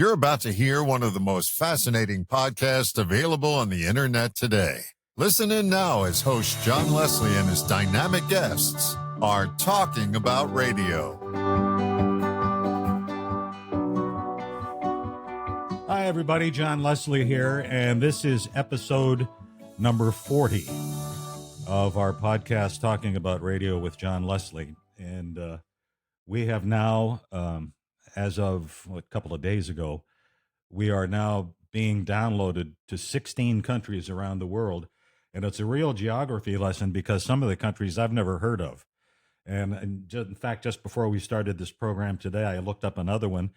You're about to hear one of the most fascinating podcasts available on the internet today. Listen in now as host John Leslie and his dynamic guests are talking about radio. Hi, everybody. John Leslie here, and this is episode number 40 of our podcast, Talking About Radio with John Leslie. And we have now, as of a couple of days ago, we are now being downloaded to 16 countries around the world. And it's a real geography lesson because some of the countries I've never heard of. And in fact, just before we started this program today, I looked up another one.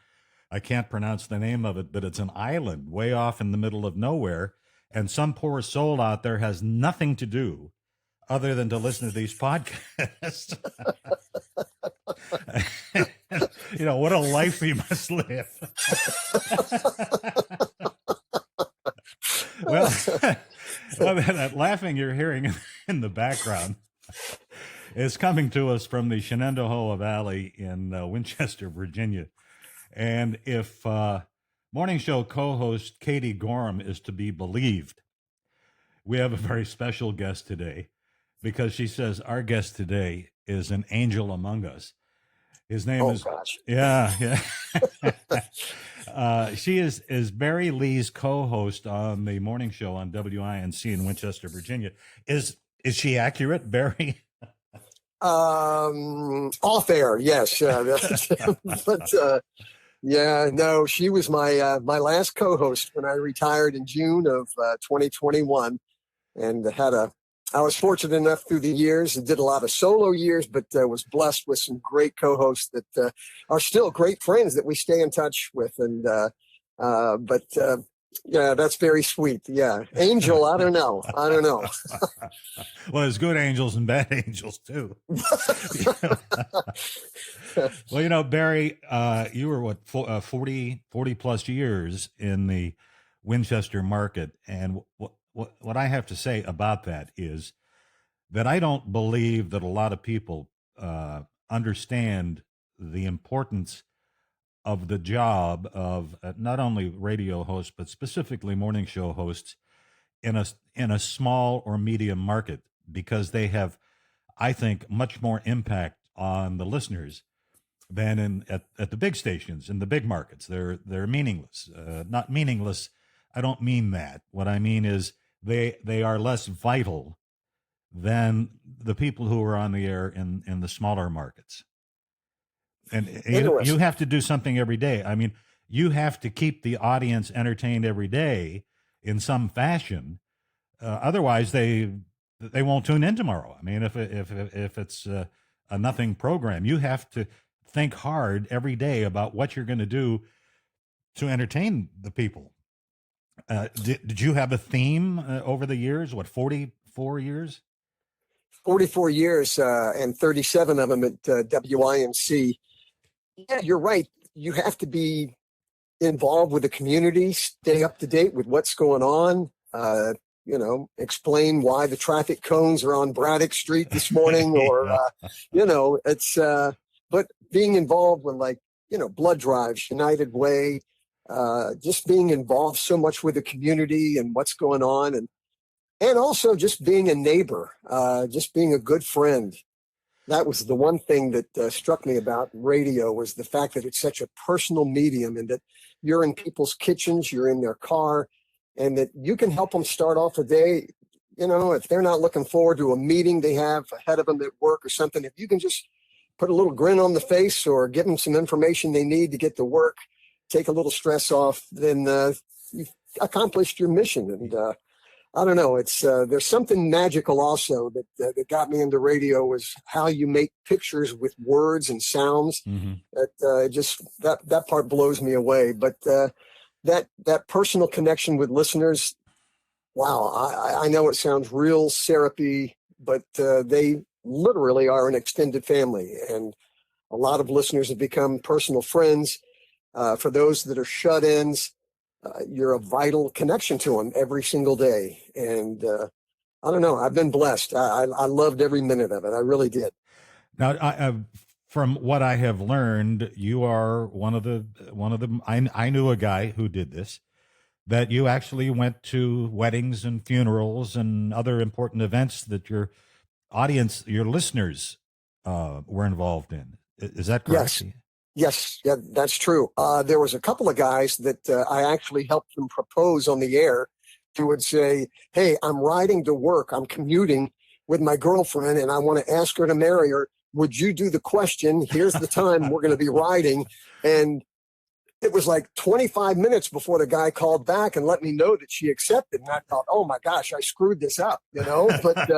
I can't pronounce the name of it, but it's an island way off in the middle of nowhere. And some poor soul out there has nothing to do other than to listen to these podcasts. You know, what a life we must live. Well, that laughing you're hearing in the background is coming to us from the Shenandoah Valley in Winchester, Virginia. And if morning show co-host Katie Gorham is to be believed, we have a very special guest today because she says our guest today is an angel among us. His name is, gosh. Yeah. She is Barry Lee's co-host on the morning show on WINC in Winchester, Virginia. Is she accurate, Barry? Off air, yes. But yeah, no, she was my last co-host when I retired in June of 2021, and I was fortunate enough through the years and did a lot of solo years, but was blessed with some great co-hosts that are still great friends that we stay in touch with. And yeah, that's very sweet. Yeah, angel, I don't know. Well, there's good angels and bad angels too. Well, you know, Barry, you were 40 plus years in the Winchester market, and what I have to say about that is that I don't believe that a lot of people understand the importance of the job of not only radio hosts, but specifically morning show hosts in a small or medium market, because they have, I think, much more impact on the listeners than at the big stations in the big markets. They're meaningless. Not meaningless. I don't mean that. What I mean is they are less vital than the people who are on the air in the smaller markets. And you have to do something every day. I mean, you have to keep the audience entertained every day in some fashion. Otherwise, they won't tune in tomorrow. I mean, if it's a nothing program, you have to think hard every day about what you're going to do to entertain the people. Did you have a theme over the years? What, 44 years? 44 years and 37 of them at WINC. Yeah, you're right. You have to be involved with the community, stay up to date with what's going on, explain why the traffic cones are on Braddock Street this morning, or, it's, but being involved with blood drives, United Way, just being involved so much with the community and what's going on, and also just being a neighbor, just being a good friend. That was the one thing that struck me about radio, was the fact that it's such a personal medium, and that you're in people's kitchens, you're in their car, and that you can help them start off a day. If they're not looking forward to a meeting they have ahead of them at work or something, if you can just put a little grin on the face or give them some information they need to get to work, take a little stress off, then you've accomplished your mission. And I don't know, it's there's something magical also that got me into radio, was how you make pictures with words and sounds. Mm-hmm. That part blows me away. But that personal connection with listeners, wow, I know it sounds real syrupy, but they literally are an extended family, and a lot of listeners have become personal friends. For those that are shut-ins, you're a vital connection to them every single day. And I don't know, I've been blessed. I loved every minute of it. I really did. Now, from what I have learned, you are one of the I knew a guy who did this, that you actually went to weddings and funerals and other important events that your audience, your listeners, were involved in. Is that correct? Yes. Yes, yeah, that's true. There was a couple of guys that I actually helped them propose on the air, who would say, "Hey, I'm riding to work. I'm commuting with my girlfriend, and I want to ask her to marry her. Would you do the question? Here's the time we're going to be riding." And it was like 25 minutes before the guy called back and let me know that she accepted. And I thought, oh my gosh, I screwed this up, But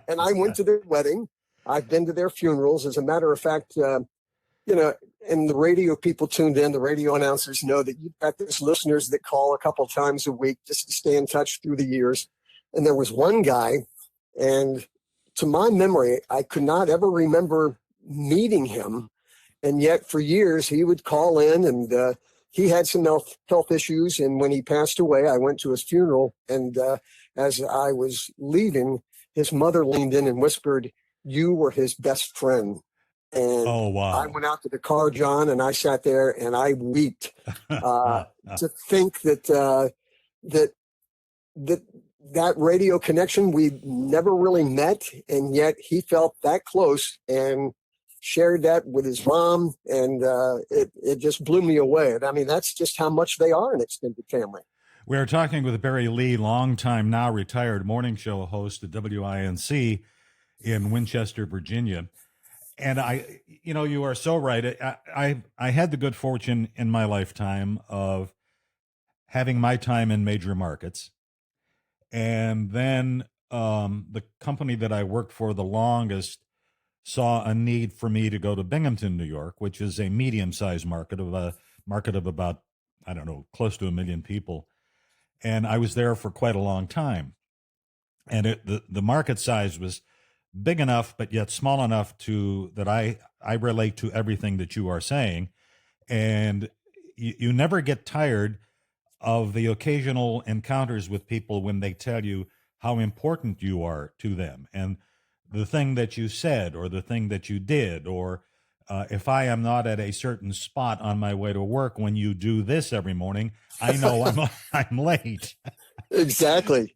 and I went to their wedding. I've been to their funerals. As a matter of fact, and the radio people tuned in, the radio announcers know that you've got those listeners that call a couple times a week just to stay in touch through the years. And there was one guy, and to my memory, I could not ever remember meeting him. And yet for years, he would call in, and he had some health issues. And when he passed away, I went to his funeral. And as I was leaving, his mother leaned in and whispered, "You were his best friend." And oh, wow. I went out to the car, John, and I sat there and I wept to think that that radio connection, we never really met, and yet he felt that close and shared that with his mom, and it just blew me away. And I mean, that's just how much they are an extended family. We are talking with Barry Lee, longtime, now retired morning show host at WINC in Winchester, Virginia. And you are so right. I had the good fortune in my lifetime of having my time in major markets. And then the company that I worked for the longest saw a need for me to go to Binghamton, New York, which is a medium-sized market of about, I don't know, close to 1 million people. And I was there for quite a long time. And the market size was big enough, but yet small enough that I relate to everything that you are saying. And you never get tired of the occasional encounters with people when they tell you how important you are to them. And the thing that you said, or the thing that you did, or if I am not at a certain spot on my way to work when you do this every morning, I know I'm late. Exactly.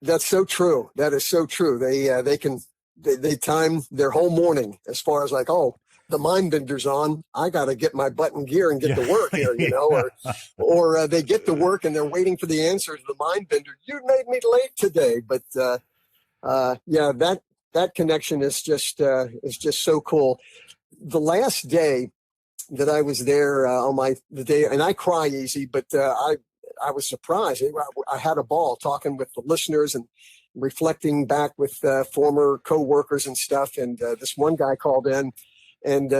That's so true. That is so true. They time their whole morning as far as like, oh, the mind bender's on. I got to get my butt in gear and get to work here, or they get to work and they're waiting for the answer to the mind bender. You made me late today, but that connection is just so cool. The last day that I was there the day, and I cry easy, but I was surprised. I had a ball talking with the listeners and reflecting back with former coworkers and stuff. And this one guy called in, and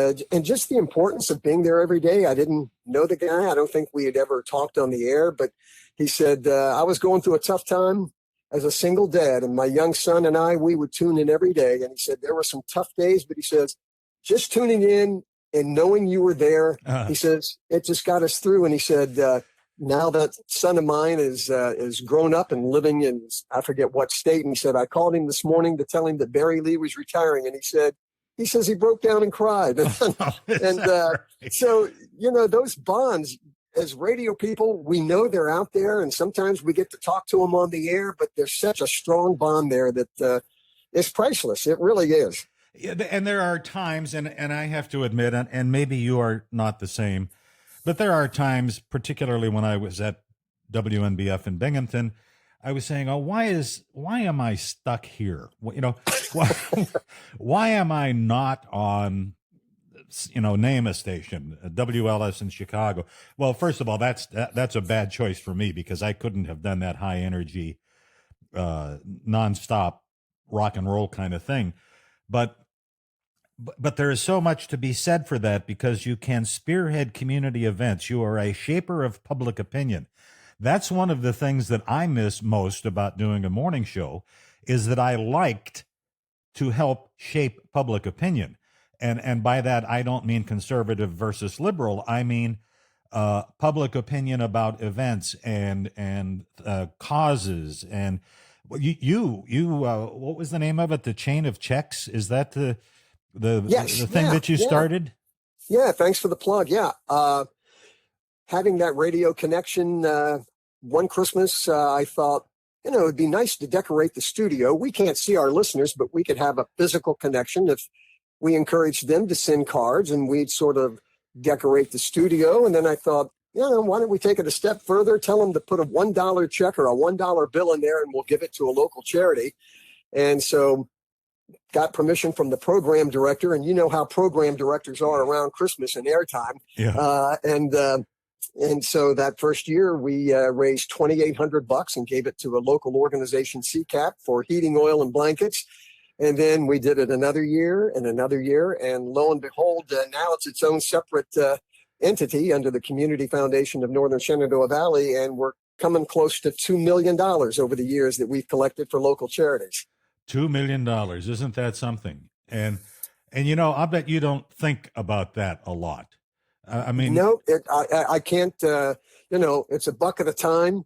just the importance of being there every day. I didn't know the guy. I don't think we had ever talked on the air, but he said, I was going through a tough time as a single dad, and my young son and we would tune in every day. And he said, there were some tough days, but he says, just tuning in and knowing you were there, he says, it just got us through. And he said, now that son of mine is grown up and living in, I forget what state. And he said, I called him this morning to tell him that Barry Lee was retiring. And he says he broke down and cried. So, those bonds as radio people, we know they're out there, and sometimes we get to talk to them on the air, but there's such a strong bond there that is priceless. It really is. Yeah, and there are times, and I have to admit, and maybe you are not the same, but there are times, particularly when I was at WNBF in Binghamton, I was saying, why am I stuck here? Why am I not on, name a station, WLS in Chicago? Well, first of all, that's a bad choice for me, because I couldn't have done that high energy, nonstop rock and roll kind of thing. But there is so much to be said for that, because you can spearhead community events. You are a shaper of public opinion. That's one of the things that I miss most about doing a morning show, is that I liked to help shape public opinion. And by that, I don't mean conservative versus liberal. I mean public opinion about events and causes. And you what was the name of it? The chain of checks? Is that the Yes. the thing that you started? Yeah. Thanks for the plug. Yeah. Having that radio connection, one Christmas, I thought, it'd be nice to decorate the studio. We can't see our listeners, but we could have a physical connection if we encouraged them to send cards, and we'd sort of decorate the studio. And then I thought, why don't we take it a step further? Tell them to put a $1 check or a $1 bill in there, and we'll give it to a local charity. And so got permission from the program director, and you know how program directors are around Christmas and airtime. Yeah. And so that first year we raised $2,800 and gave it to a local organization, CCAP, for heating oil and blankets. And then we did it another year, and lo and behold, now it's its own separate entity under the Community Foundation of Northern Shenandoah Valley, and we're coming close to $2 million over the years that we've collected for local charities. $2 million. Isn't that something? And I bet you don't think about that a lot. I mean, no, I can't, it's a buck at a time,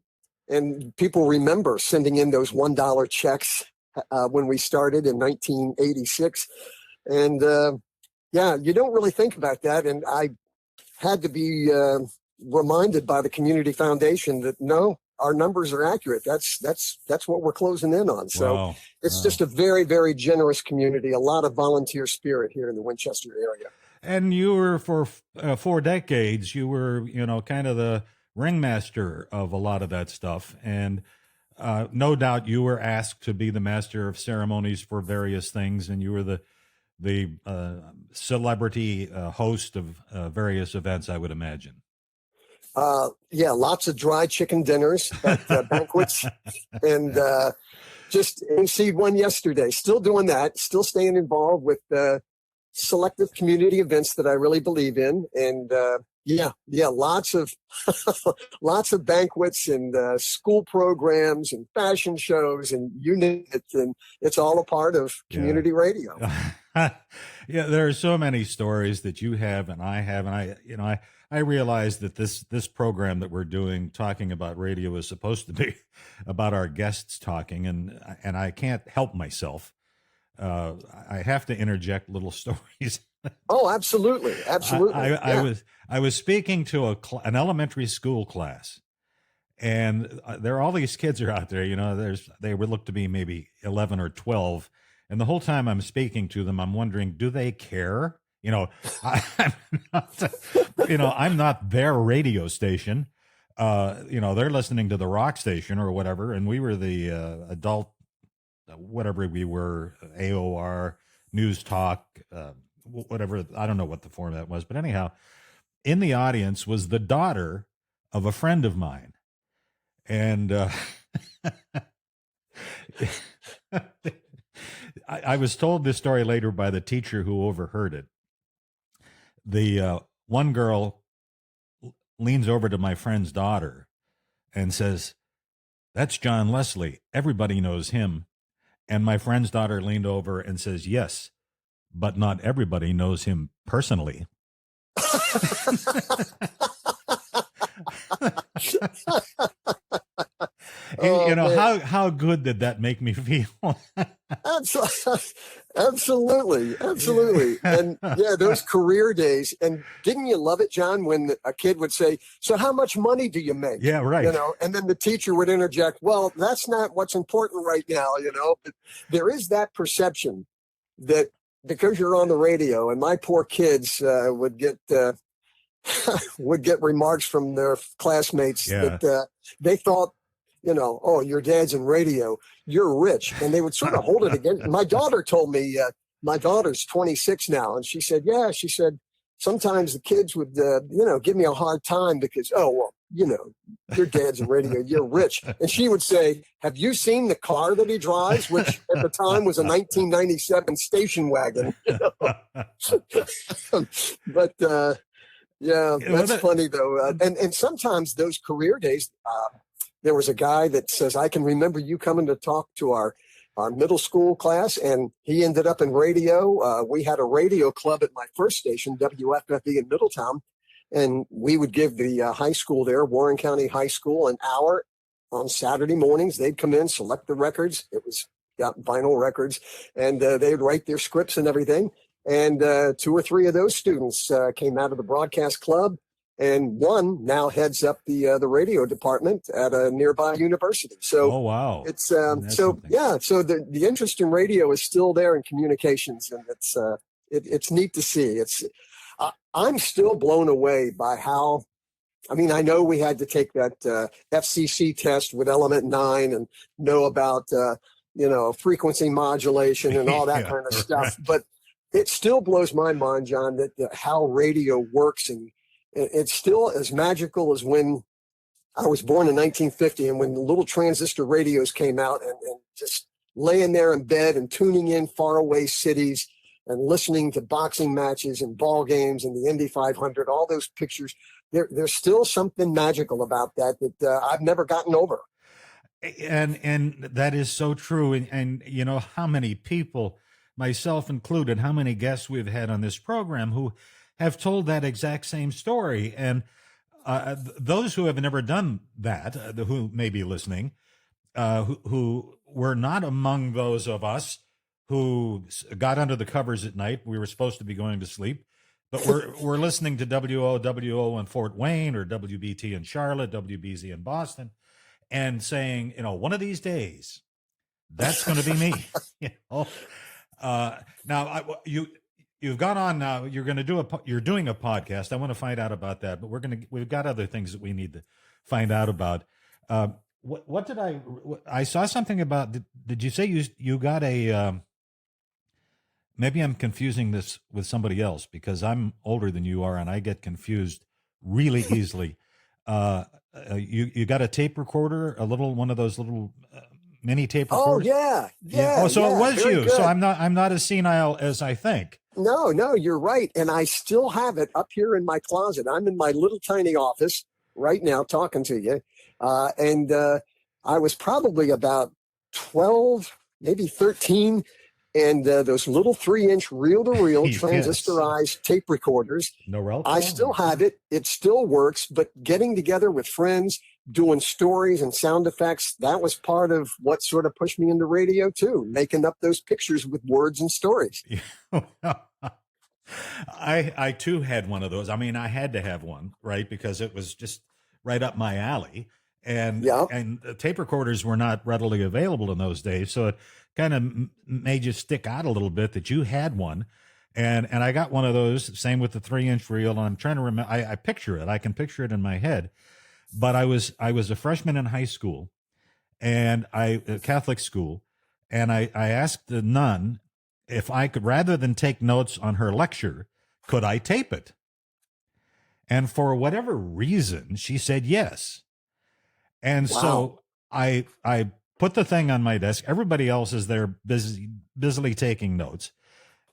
and people remember sending in those $1 checks when we started in 1986. And you don't really think about that. And I had to be reminded by the Community Foundation that no, our numbers are accurate. That's what we're closing in on. So it's just a very, very generous community, a lot of volunteer spirit here in the Winchester area. And you were, for 4 decades, you were, kind of the ringmaster of a lot of that stuff. And no doubt you were asked to be the master of ceremonies for various things, and you were the celebrity host of various events, I would imagine. Lots of dry chicken dinners at banquets, and just emceed one yesterday. Still doing that, still staying involved with selective community events that I really believe in. And lots of lots of banquets and school programs and fashion shows, and you name it, and it's all a part of community radio. Yeah, there are so many stories that you have and I have, and I realize that this program that we're doing, talking about radio, is supposed to be about our guests talking, and I can't help myself. I have to interject little stories. Oh, absolutely. I was speaking to an elementary school class, and there are all these kids are out there. They would look to be maybe 11 or 12, and the whole time I'm speaking to them, I'm wondering, do they care? I'm not their radio station. They're listening to the rock station or whatever, and we were the adult, whatever we were, AOR, News Talk, whatever. I don't know what the format was, but anyhow, in the audience was the daughter of a friend of mine, and I was told this story later by the teacher who overheard it. The one girl leans over to my friend's daughter and says, "That's John Leslie. Everybody knows him." And my friend's daughter leaned over and says, "Yes, but not everybody knows him personally." How good did that make me feel? Absolutely. And those career days. And didn't you love it, John, when a kid would say, "So how much money do you make?" Yeah, right. And then the teacher would interject, "Well, that's not what's important right now." But there is that perception that because you're on the radio, and my poor kids would get remarks from their classmates that they thought, "Oh, your dad's in radio, you're rich." And they would sort of hold it against. My daughter told me, my daughter's 26 now, and she said, sometimes the kids would, give me a hard time because, your dad's in radio, you're rich. And she would say, "Have you seen the car that he drives?" Which at the time was a 1997 station wagon. But, that's funny though. And sometimes those career days, there was a guy that says, "I can remember you coming to talk to our middle school class," and he ended up in radio. We had a radio club at my first station, WFFE in Middletown, and we would give the high school there, Warren County High School, an hour on Saturday mornings. They'd come in, select the records. It was vinyl records, and they'd write their scripts and everything. And 2 or 3 of those students came out of the broadcast club, and one now heads up the radio department at a nearby university. So, Oh, wow. it's That's so something. yeah. So the interest in radio is still there in communications, and it's neat to see. I'm still blown away by how. I mean, I know we had to take that FCC test with Element 9 and know about frequency modulation and all that Yeah, kind of stuff, right. but it still blows my mind, John, that how radio works, and it's still as magical as when I was born in 1950 and when the little transistor radios came out, and just laying there in bed and tuning in faraway cities and listening to boxing matches and ball games and the Indy 500, all those pictures. There's still something magical about that I've never gotten over. And that is so true. And you know how many people, myself included, how many guests we've had on this program who have told that exact same story. And those who have never done that, who may be listening, who were not among those of us who got under the covers at night. We were supposed to be going to sleep, but we're listening to WOWO in Fort Wayne, or WBT in Charlotte, WBZ in Boston, and saying, one of these days, that's going to be me. Now you've gone on now. You're doing a podcast. I want to find out about that, but we've got other things that we need to find out about. What did I saw something about? Did you say you got a? Maybe I'm confusing this with somebody else because I'm older than you are and I get confused really easily. You got a tape recorder, one of those little mini tape recorders? Oh yeah. Oh, so it was you. Good. So I'm not as senile as I think. No, you're right. And I still have it up here in my closet. I'm in my little tiny office right now talking to you. And I was probably about 12, maybe 13. And those little 3-inch reel-to-reel Yes. transistorized tape recorders. No relco? I still have it. It still works. But getting together with friends, doing stories and sound effects, that was part of what sort of pushed me into radio too, making up those pictures with words and stories. I too had one of those. I mean, I had to have one, right? Because it was just right up my alley. And the tape recorders were not readily available in those days. So it kind of made you stick out a little bit that you had one. And I got one of those, same with the 3-inch reel. And I'm trying to remember, I picture it. I can picture it in my head. But I was a freshman in high school, and Catholic school. And I asked the nun if I could, rather than take notes on her lecture, could I tape it? And for whatever reason, she said yes. And so I put the thing on my desk. Everybody else is there busily taking notes.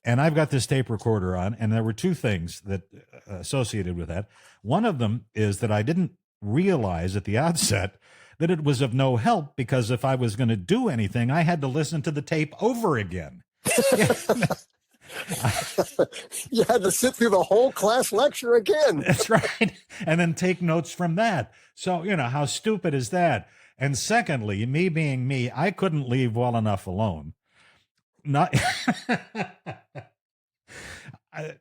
And I've got this tape recorder on, and there were two things that associated with that. One of them is that I didn't realize at the outset that it was of no help, because if I was going to do anything, I had to listen to the tape over again. You had to sit through the whole class lecture again. That's right. And then take notes from that. So, how stupid is that? And secondly, me being me, I couldn't leave well enough alone. Not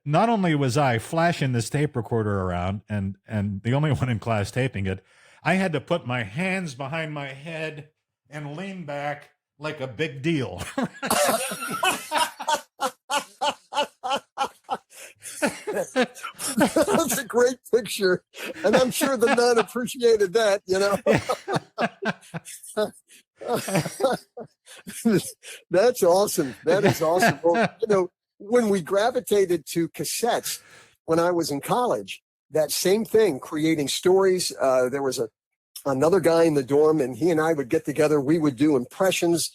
only was I flashing this tape recorder around and the only one in class taping it, I had to put my hands behind my head and lean back like a big deal. That's a great picture, and I'm sure the nun appreciated that. That's awesome. That is awesome. Well, when we gravitated to cassettes when I was in college, that same thing, creating stories. There was another guy in the dorm, and he and I would get together. We would do impressions,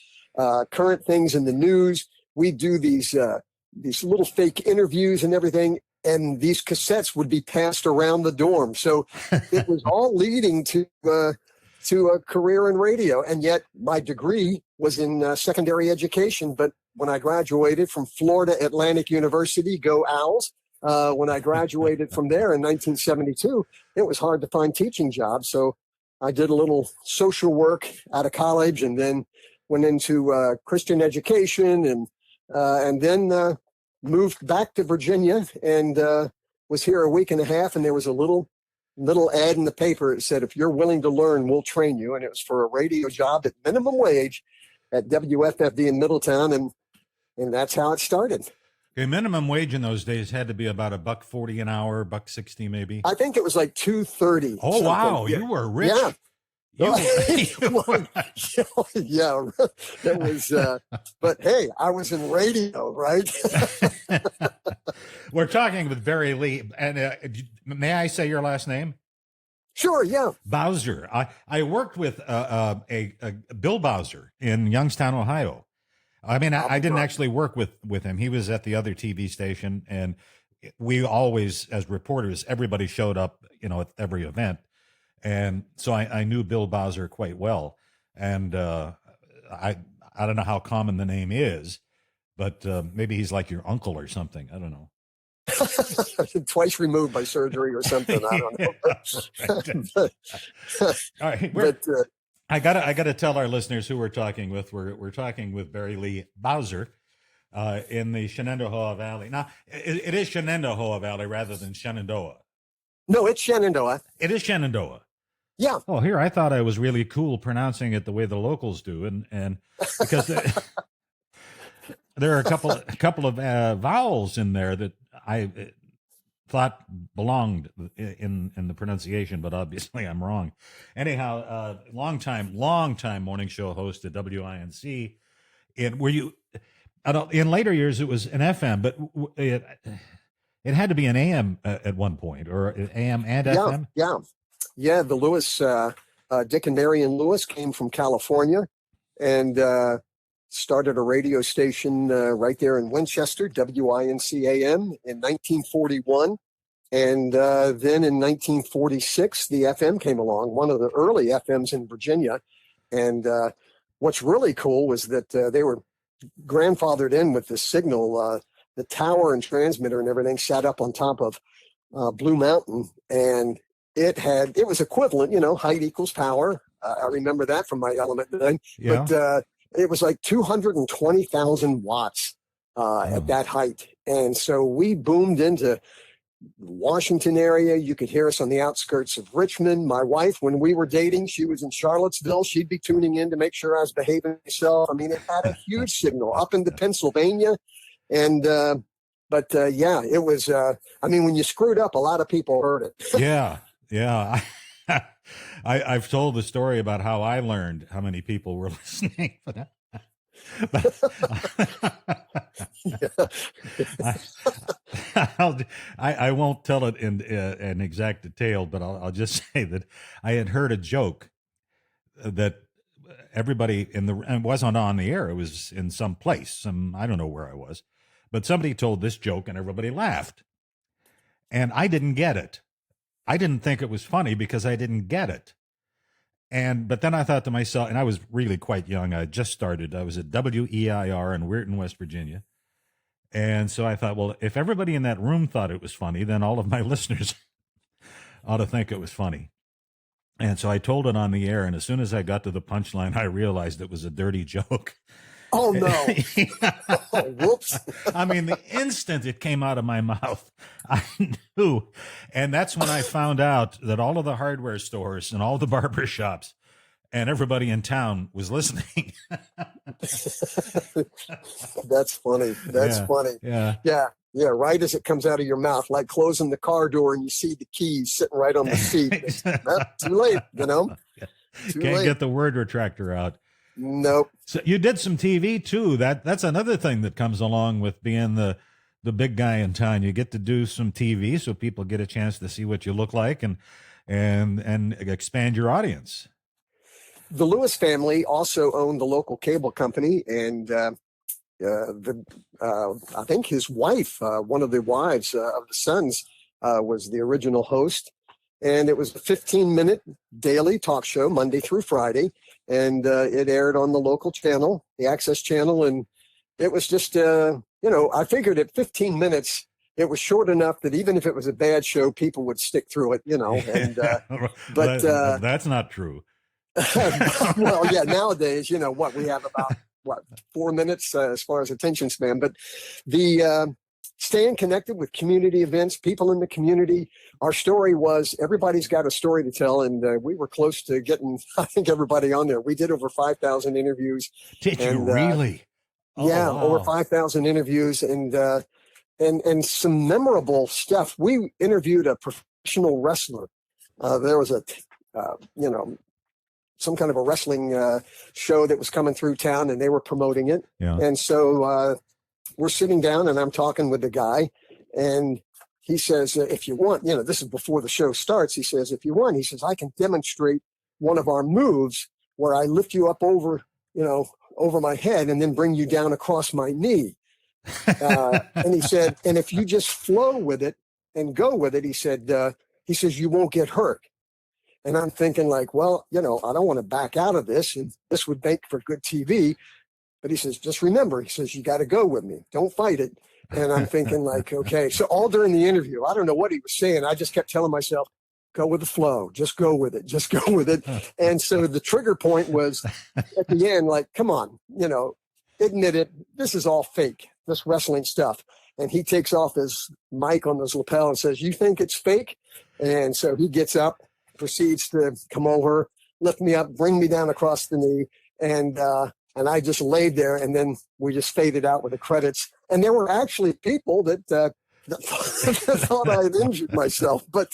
current things in the news. We'd do these little fake interviews and everything, and these cassettes would be passed around the dorm. So it was all leading to a career in radio. And yet my degree was in secondary education. But when I graduated from Florida Atlantic University, go Owls, when I graduated from there in 1972, it was hard to find teaching jobs. So I did a little social work out of college, and then went into Christian education, and then moved back to Virginia and was here a week and a half. And there was a little ad in the paper. It said, if you're willing to learn, we'll train you. And it was for a radio job at minimum wage at WFFD in Middletown. And that's how it started. Okay, minimum wage in those days had to be about $1.40 an hour, $1.60 maybe. I think it was like $2.30. Oh, wow. You were rich. Yeah. Yeah, it was, but hey, I was in radio, right? We're talking with Barry Lee, and may I say your last name? Sure, yeah. Bowser. I worked with a Bill Bowser in Youngstown, Ohio. I mean, I didn't actually work with him. He was at the other TV station, and we always, as reporters, everybody showed up, at every event. And so I knew Bill Bowser quite well. And I don't know how common the name is, but maybe he's like your uncle or something. I don't know. Twice removed by surgery or something. I don't know. All right. I gotta tell our listeners who we're talking with. We're talking with Barry Lee Bowser in the Shenandoah Valley. Now, it is Shenandoah Valley rather than Shenandoah. No, it's Shenandoah. It is Shenandoah. Yeah. Oh, here, I thought I was really cool pronouncing it the way the locals do. And because there are a couple of vowels in there that I thought belonged in the pronunciation, but obviously I'm wrong. Anyhow, long time morning show host at WINC. In later years, it was an FM, but it had to be an AM at one point, or AM and FM? Yeah. The Lewis, Dick and Marion Lewis came from California and started a radio station right there in Winchester, WINC-AM, in 1941. And then in 1946, the FM came along, one of the early FMs in Virginia. And what's really cool was that they were grandfathered in with the signal. The tower and transmitter and everything sat up on top of Blue Mountain, and it was equivalent, height equals power. I remember that from my element then. Yeah. But it was like 220,000 watts at that height. And so we boomed into the Washington area. You could hear us on the outskirts of Richmond. My wife, when we were dating, she was in Charlottesville. She'd be tuning in to make sure I was behaving myself. I mean, it had a huge signal up into Pennsylvania. And, but it was, when you screwed up, a lot of people heard it. Yeah. I've told the story about how I learned how many people were listening. I won't tell it in an exact detail, but I'll just say that I had heard a joke that everybody and it wasn't on the air. It was in some place. I don't know where I was, but somebody told this joke and everybody laughed. And I didn't get it. I didn't think it was funny because I didn't get it. But then I thought to myself, and I was really quite young. I just started. I was at WEIR in Weirton, West Virginia. And so I thought, well, if everybody in that room thought it was funny, then all of my listeners ought to think it was funny. And so I told it on the air. And as soon as I got to the punchline, I realized it was a dirty joke. Oh, no. Oh, whoops. I mean, the instant it came out of my mouth, I knew. And that's when I found out that all of the hardware stores and all the barber shops and everybody in town was listening. That's funny. That's funny. Yeah. Right as it comes out of your mouth, like closing the car door and you see the keys sitting right on the seat. Too late, Can't get the word retractor out. Nope. So you did some TV too. That's another thing that comes along with being the big guy in town. You get to do some TV so people get a chance to see what you look like and expand your audience. The Lewis family also owned the local cable company, and I think his wife, one of the wives of the sons, was the original host. And it was a 15-minute daily talk show, Monday through Friday. And it aired on the local channel, the Access channel. And it was just, I figured at 15 minutes, it was short enough that even if it was a bad show, people would stick through it, And, but that's not true. Well, yeah, nowadays, we have about 4 minutes as far as attention span. But the staying connected with community events, people in the community. Our story was everybody's got a story to tell, and we were close to getting, I think, everybody on there. We did over 5,000 interviews. Did you really? Yeah, wow. over 5,000 interviews, and some memorable stuff. We interviewed a professional wrestler. There was some kind of a wrestling show that was coming through town, and they were promoting it. Yeah. And so we're sitting down, and I'm talking with the guy, and he says, if you want, this is before the show starts. He says, if you want, he says, I can demonstrate one of our moves where I lift you up over my head and then bring you down across my knee. And he said, and if you just flow with it and go with it, he says, you won't get hurt. And I'm thinking like, well, I don't want to back out of this, and this would make for good TV. But he says, just remember, he says, you got to go with me. Don't fight it. And I'm thinking like, okay. So all during the interview, I don't know what he was saying. I just kept telling myself, go with the flow. Just go with it. Just go with it. And so the trigger point was at the end, like, come on, admit it. This is all fake, this wrestling stuff. And he takes off his mic on his lapel and says, you think it's fake? And so he gets up, proceeds to come over, lift me up, bring me down across the knee. And I just laid there, and then we just faded out with the credits. And there were actually people that thought I had injured myself. But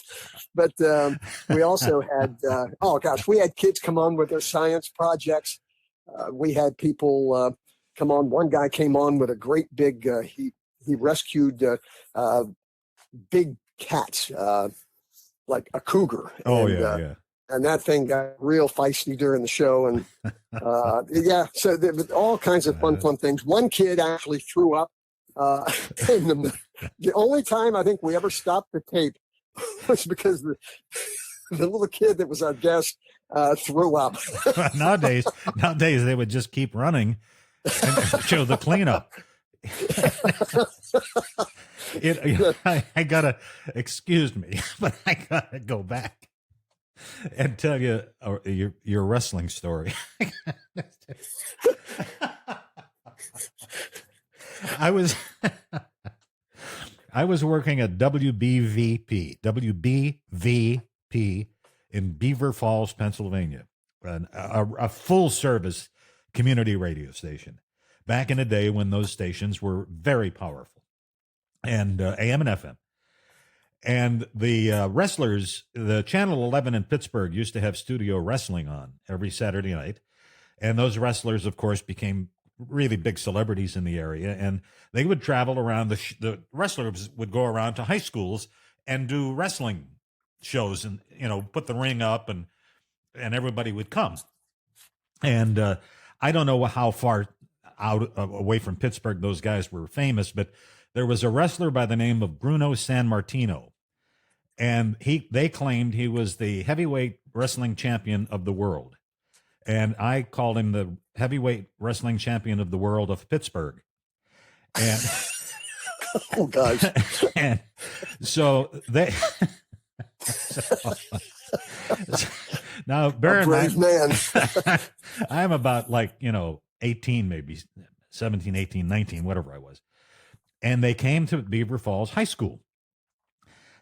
we also had, we had kids come on with their science projects. We had people come on. One guy came on with a great big, he rescued big cats, like a cougar. Oh, and, yeah. And that thing got real feisty during the show. And so there was all kinds of fun things. One kid actually threw up. And the only time I think we ever stopped the tape was because the little kid that was our guest threw up. Nowadays they would just keep running and show the cleanup. I gotta, excuse me, but I gotta go back and tell you your wrestling story. I was working at WBVP in Beaver Falls, Pennsylvania, a full service community radio station. Back in the day when those stations were very powerful, and AM and FM. And the wrestlers, the Channel 11 in Pittsburgh used to have studio wrestling on every Saturday night. And those wrestlers, of course, became really big celebrities in the area. And they would travel around, the wrestlers would go around to high schools and do wrestling shows and, put the ring up and everybody would come. And I don't know how far out away from Pittsburgh those guys were famous, but there was a wrestler by the name of Bruno Sammartino, and they claimed he was the heavyweight wrestling champion of the world, and I called him the heavyweight wrestling champion of the world of Pittsburgh. And oh gosh. And so they now bear in mind, man. I'm about 18, maybe 17, 18, 19, whatever I was. And they came to Beaver Falls High School.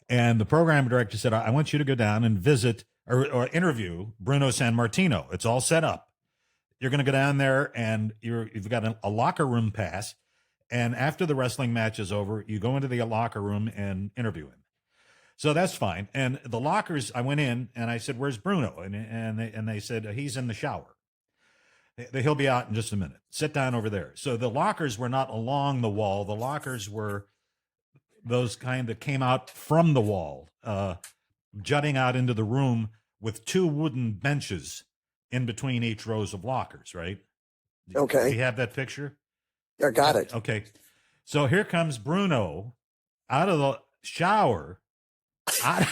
And the program director said, I want you to go down and visit or interview Bruno Sammartino. It's all set up. You're going to go down there and you've got a locker room pass. And after the wrestling match is over, you go into the locker room and interview him. So that's fine. And the lockers, I went in and I said, where's Bruno? And they said, he's in the shower. He'll be out in just a minute. Sit down over there. So the lockers were not along the wall. The lockers were those kind that came out from the wall, jutting out into the room with two wooden benches in between each rows of lockers, right? Okay. Do you have that picture? I got it. Okay. So here comes Bruno out of the shower. Out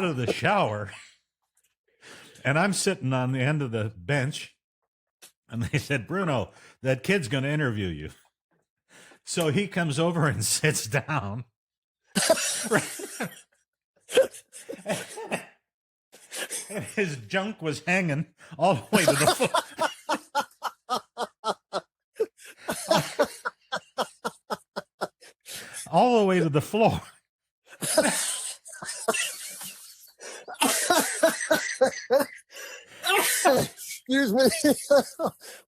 of the shower. And I'm sitting on the end of the bench, and they said, Bruno, that kid's going to interview you. So he comes over and sits down. And his junk was hanging all the way to the all the way to the floor. Excuse me.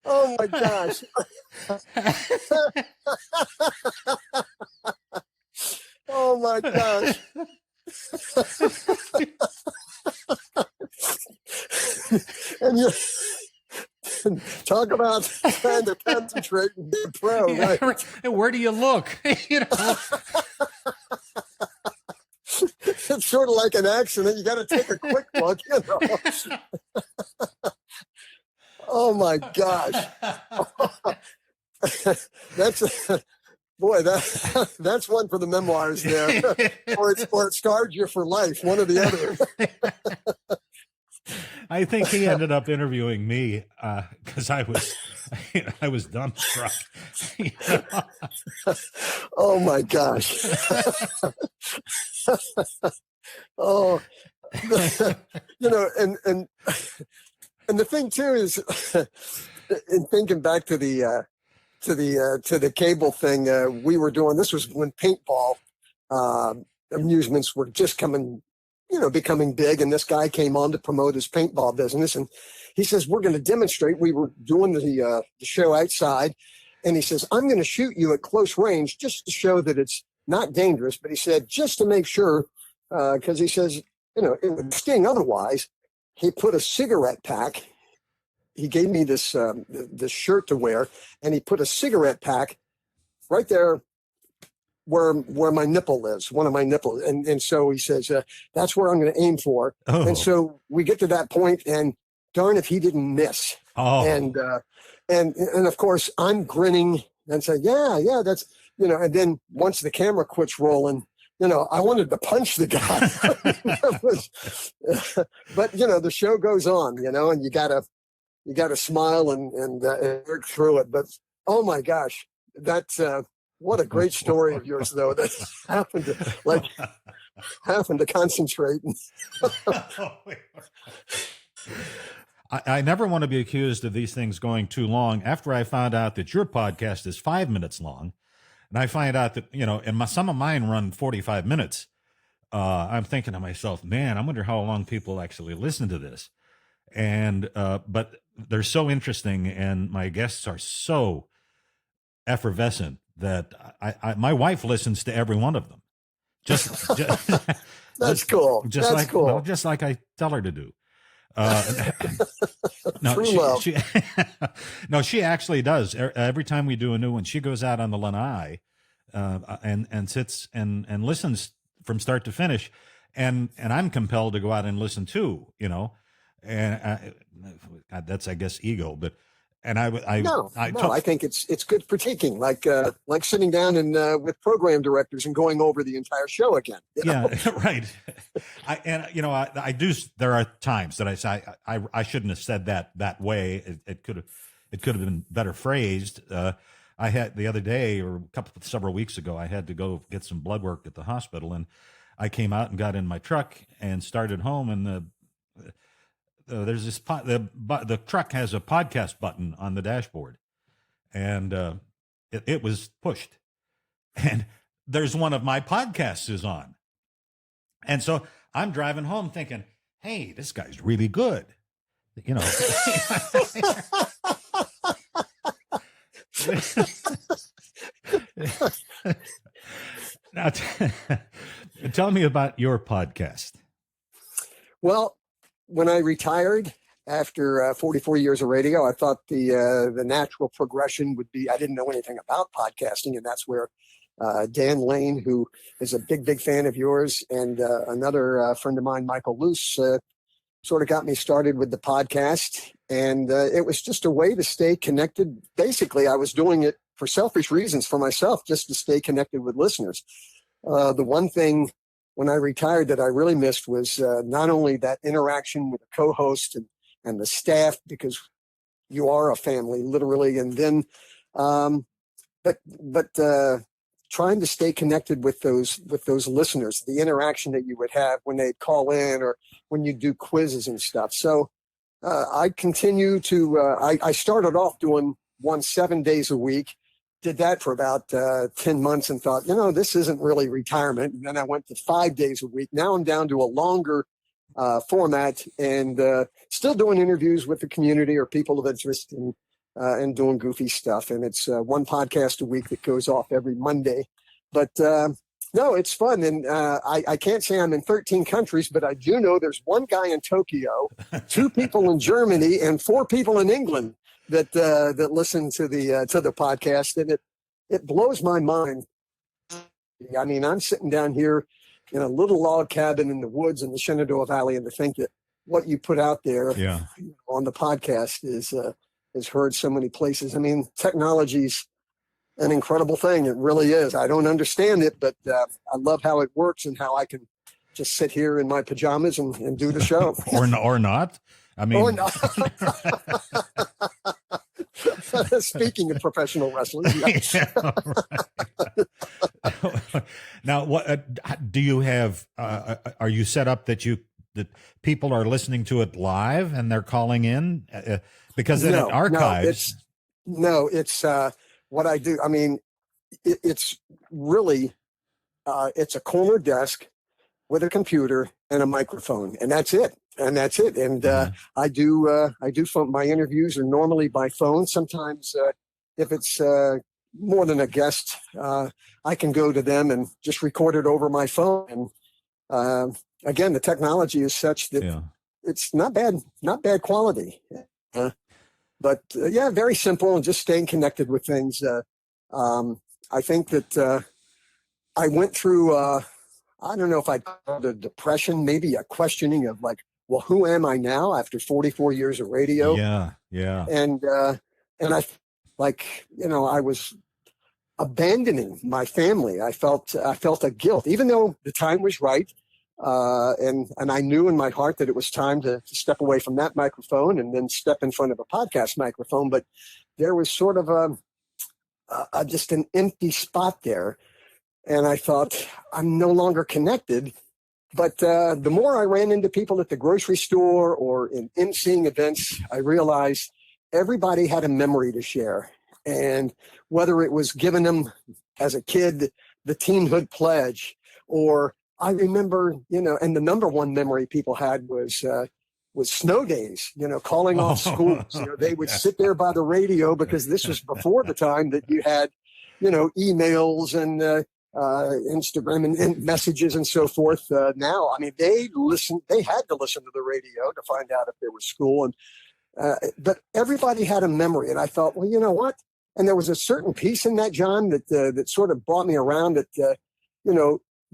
Oh my gosh. Oh my gosh. And you talk about trying to concentrate and be a pro, Yeah, right? and where do you look? You know? It's sort of like an accident. You got to take a quick look, you know. Oh my gosh. That's boy, that's one for the memoirs there. or it scarred you for life, one or the other. I think he ended up interviewing me because I was dumbstruck. You know? Oh my gosh. Oh, you know, and the thing too is, in thinking back to the cable thing, we were doing. This was when paintball amusements were just becoming big, and this guy came on to promote his paintball business, and he says, "We're going to demonstrate." We were doing the show outside, and he says, "I'm going to shoot you at close range just to show that it's not dangerous." But he said, just to make sure, because he says, it would sting otherwise. He put a cigarette pack. He gave me this shirt to wear, and he put a cigarette pack right there where my nipple is, one of my nipples. And so he says, that's where I'm going to aim for. Oh. And so we get to that point, and darn if he didn't miss. Oh. And of course I'm grinning and say, yeah, that's, and then once the camera quits rolling, I wanted to punch the guy. But the show goes on, and you gotta smile and work through it. But oh my gosh, that's what a great story of yours, though. That having to concentrate. I never want to be accused of these things going too long. After I found out that your podcast is 5 minutes long, and I find out that, and some of mine run 45 minutes, I'm thinking to myself, man, I wonder how long people actually listen to this. And but they're so interesting, and my guests are so effervescent that my wife listens to every one of them. Just That's cool. Just That's like cool. well, just like I tell her to do. No, True love. No, she actually does. Every time we do a new one, she goes out on the lanai and sits and listens from start to finish, and I'm compelled to go out and listen too. And that's, I guess, ego, but. And I think it's good critiquing, like sitting down and with program directors and going over the entire show again. Yeah, right. I do. There are times that I say I shouldn't have said that way. It could have been better phrased. I had the other day or several weeks ago, I had to go get some blood work at the hospital, and I came out and got in my truck and started home, and there's this the truck has a podcast button on the dashboard, and it was pushed, and there's one of my podcasts is on, and so I'm driving home thinking, hey, this guy's really good, Now, tell me about your podcast. Well, when I retired after 44 years of radio, I thought the natural progression would be, I didn't know anything about podcasting, and that's where Dan Lane, who is a big fan of yours, and another friend of mine, Michael Luce, sort of got me started with the podcast. And it was just a way to stay connected. Basically, I was doing it for selfish reasons for myself, just to stay connected with listeners. The one thing when I retired that I really missed was not only that interaction with the co-host and the staff, because you are a family, literally, and then, but trying to stay connected with those listeners, the interaction that you would have when they'd call in or when you do quizzes and stuff. So I continue to. I started off doing one 7 days a week, did that for about 10 months and thought, this isn't really retirement. And then I went to 5 days a week. Now I'm down to a longer format and still doing interviews with the community or people of interest and doing goofy stuff. And it's one podcast a week that goes off every Monday. But no, it's fun. And I can't say I'm in 13 countries, but I do know there's one guy in Tokyo, 2 people in Germany, and 4 people in England that listen to the podcast. And it blows my mind. I mean, I'm sitting down here in a little log cabin in the woods in the Shenandoah Valley, and to think that what you put out there on the podcast is heard so many places. I mean, technology's an incredible thing. It really is. I don't understand it, but I love how it works and how I can just sit here in my pajamas and do the show. or not. I mean, or not. Speaking of professional wrestlers, yeah, right. Now, what do you have? Are you set up that people are listening to it live and they're calling in because then it archives? It's what I do. I mean, it's really it's a corner desk with a computer and a microphone, and that's it. And I do phone. My interviews are normally by phone. Sometimes if it's more than a guest, I can go to them and just record it over my phone. And again, the technology is such that it's not bad quality. But very simple and just staying connected with things. I think that I went through, I don't know if I'd call it a depression, maybe a questioning of like, well, who am I now after 44 years of radio? Yeah. And I I was abandoning my family. I felt a guilt, even though the time was right. And I knew in my heart that it was time to step away from that microphone and then step in front of a podcast microphone. But there was sort of just an empty spot there. And I thought, I'm no longer connected. But the more I ran into people at the grocery store or in emceeing events, I realized everybody had a memory to share. And whether it was giving them as a kid the teenhood pledge, or I remember, and the number one memory people had was snow days, calling off schools. They would sit there by the radio because this was before the time that you had, emails and Instagram and messages and so forth. Now, I mean, they had to listen to the radio to find out if there was school. And but everybody had a memory. And I thought, well, you know what? And there was a certain piece in that, John, that sort of brought me around that,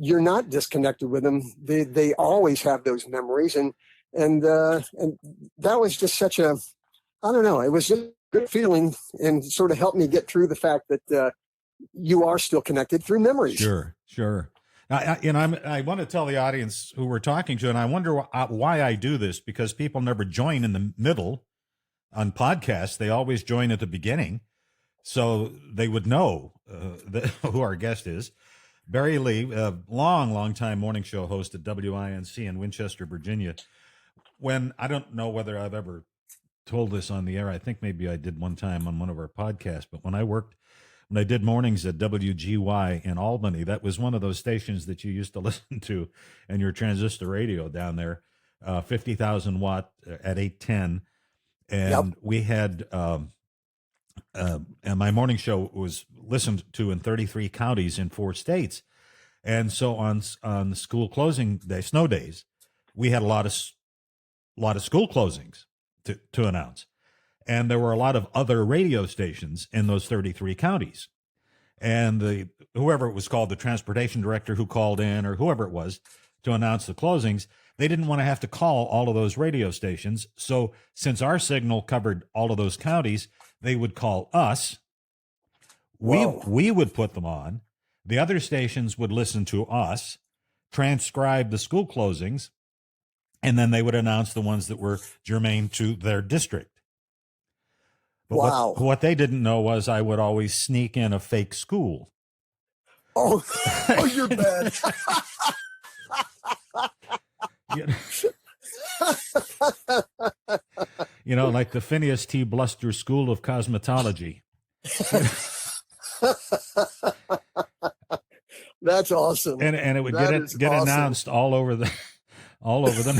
you're not disconnected with them. They always have those memories. And that was just such a, I don't know, it was just a good feeling and sort of helped me get through the fact that you are still connected through memories. Sure. I want to tell the audience who we're talking to, and I wonder why I do this, because people never join in the middle on podcasts. They always join at the beginning, so they would know who our guest is. Barry Lee, a long time morning show host at WINC in Winchester, Virginia. When I don't know whether I've ever told this on the air, I think maybe I did one time on one of our podcasts, but when I did mornings at WGY in Albany, that was one of those stations that you used to listen to in your transistor radio down there, 50,000 watt at 810. And we had, and my morning show was listened to in 33 counties in 4 states. And so on school closing day, snow days, we had a lot of school closings to announce. And there were a lot of other radio stations in those 33 counties. And whoever it was called, the transportation director who called in, or whoever it was to announce the closings, they didn't want to have to call all of those radio stations. So since our signal covered all of those counties, they would call us. We would put them on. The other stations would listen to us, transcribe the school closings, and then they would announce the ones that were germane to their district. But what they didn't know was I would always sneak in a fake school. Oh, you're bad. Like the Phineas T. Bluster School of Cosmetology. That's awesome. And it would That get is get awesome. announced all over the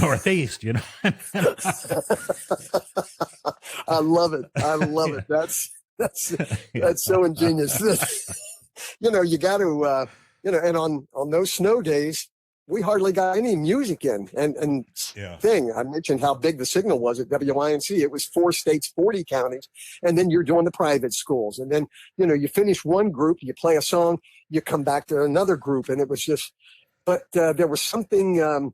Northeast, you know. I love it. I love it. That's that's so ingenious. You got to and on those snow days, we hardly got any music in. And Yeah. thing I mentioned how big the signal was at WINC. It was 4 states, 40 counties, and then you're doing the private schools, and then you finish one group, you play a song, you come back to another group, and it was just. But there was something.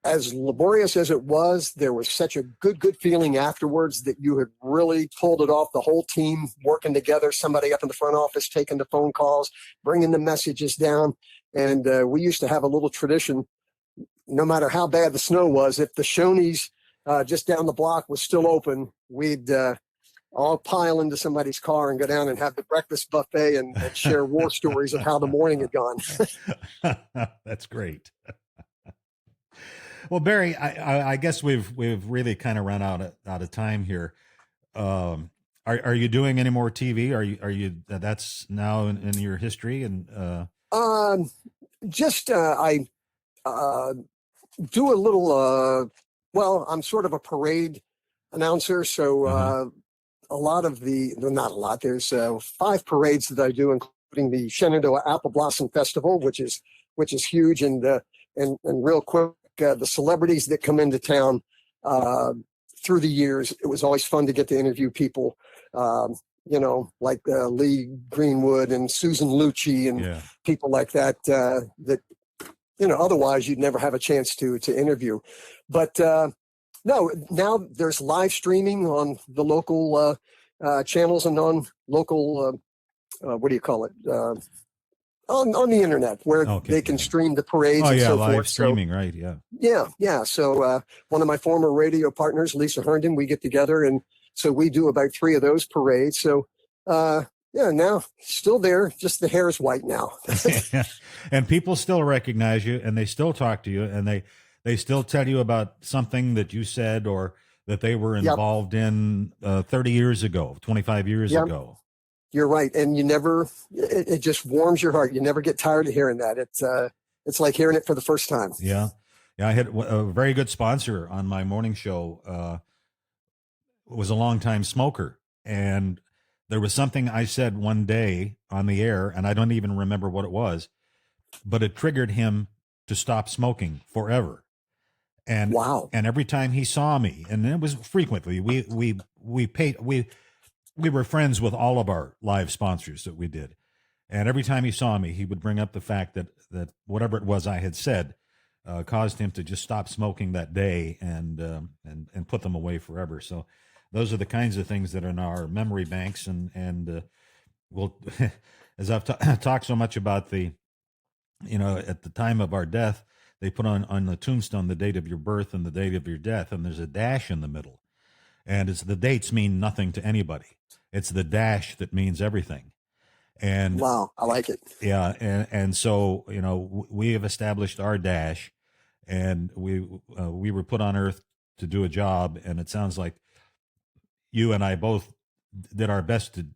As laborious as it was, there was such a good feeling afterwards that you had really pulled it off. The whole team working together, somebody up in the front office taking the phone calls, bringing the messages down. And we used to have a little tradition, no matter how bad the snow was, if the Shoney's just down the block was still open, we'd all pile into somebody's car and go down and have the breakfast buffet and share war stories of how the morning had gone. That's great. Well, Barry, I guess we've really kind of run out of time here. Are you doing any more TV? Are you that's now in your history? And just I do a little. Well, I'm sort of a parade announcer, so a lot of not a lot. There's 5 parades that I do, including the Shenandoah Apple Blossom Festival, which is huge, and real quick. The celebrities that come into town through the years, it was always fun to get to interview people, like Lee Greenwood and Susan Lucci and people like that, that, otherwise you'd never have a chance to interview. But no, now there's live streaming on the local channels and on local, what do you call it? On the internet, where they can stream the parades and so live forth. Streaming, right? Yeah. So one of my former radio partners, Lisa Herndon, we get together, and so we do about 3 of those parades. So now still there, just the hair's white now. And people still recognize you, and they still talk to you, and they still tell you about something that you said or that they were involved in 30 years ago, 25 years ago. You're right. And you never, it just warms your heart. You never get tired of hearing that. It's like hearing it for the first time. Yeah. I had a very good sponsor on my morning show, was a longtime smoker. And there was something I said one day on the air, and I don't even remember what it was, but it triggered him to stop smoking forever. And wow. And every time he saw me, and it was frequently, we were friends with all of our live sponsors that we did. And every time he saw me, he would bring up the fact that whatever it was I had said caused him to just stop smoking that day and put them away forever. So those are the kinds of things that are in our memory banks. And we'll, as I've talked so much about at the time of our death, they put on the tombstone the date of your birth and the date of your death, and there's a dash in the middle. And the dates mean nothing to anybody. It's the dash that means everything. And wow, I like it. Yeah. And so, we have established our dash, and we were put on earth to do a job. And it sounds like you and I both did our best to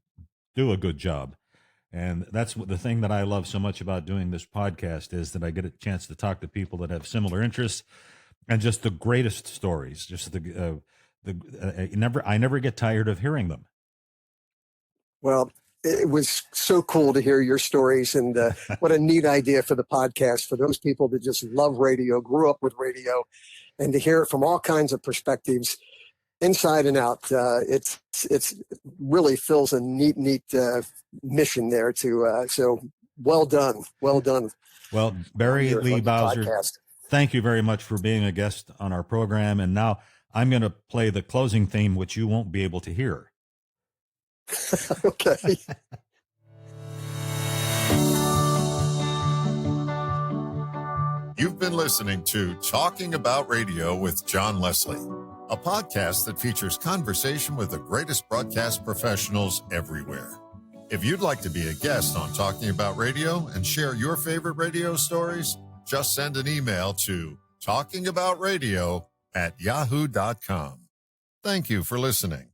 do a good job. And that's the thing that I love so much about doing this podcast, is that I get a chance to talk to people that have similar interests and just the greatest stories. Just I never get tired of hearing them. Well, it was so cool to hear your stories, and what a neat idea for the podcast for those people that just love radio, grew up with radio, and to hear it from all kinds of perspectives, inside and out. It's really fills a neat mission there to. So well done. Well, Barry Lee Bowser, thank you very much for being a guest on our program, and now I'm going to play the closing theme, which you won't be able to hear. Okay. You've been listening to Talking About Radio with John Leslie, a podcast that features conversation with the greatest broadcast professionals everywhere. If you'd like to be a guest on Talking About Radio and share your favorite radio stories, just send an email to talkingaboutradio@yahoo.com. Thank you for listening.